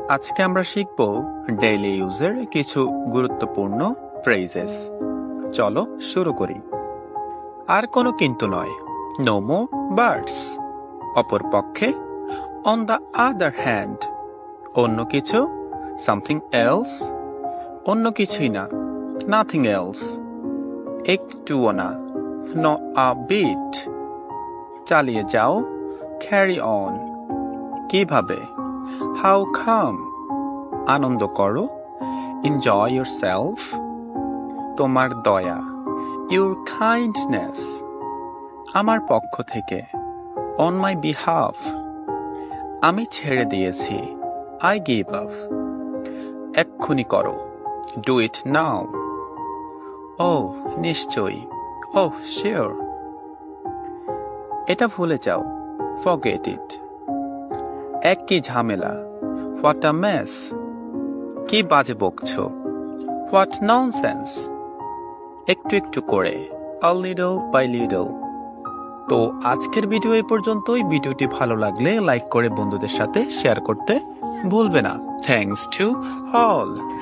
আজকে আমরা শিখব ডেইলি ইউজের কিছু গুরুত্বপূর্ণ ফ্রেজেস। চলো শুরু করি। আর কোনো কিন্তু নয়, নো মোর বার্ডস। অপরপক্ষে, অন দ্য আদার হ্যান্ড। অন্য কিছু, সামথিং এলস। অন্য কিছুই না, নাথিং এলস। একটুও না, নট আ বিট। চালিয়ে যাও, ক্যারি অন। কিভাবে? How come? আনন্দ করো, এনজয় ইয়োরসেলফ। তোমার দয়া, ইউর কাইন্ডনেস। আমার পক্ষ থেকে, অন মাই বিহাফ। আমি ছেড়ে দিয়েছি, আই গিভ আপ। এক্ষুনি করো, ডু ইট নাও। ও নিশ্চয়ই, ওহ শিওর। এটা ভুলে যাও, ফরগেট ইট। এক কি ঝামেলা, হোয়াট আ মেস। কি বাজে বকছো, হোয়াট ননসেন্স। একটু একটু করে, আ লিটল বাই লিটল। তো আজকের ভিডিও এই পর্যন্তই। ভিডিওটি ভালো লাগলে লাইক করে বন্ধুদের সাথে শেয়ার করতে ভুলবে না। Thanks to all.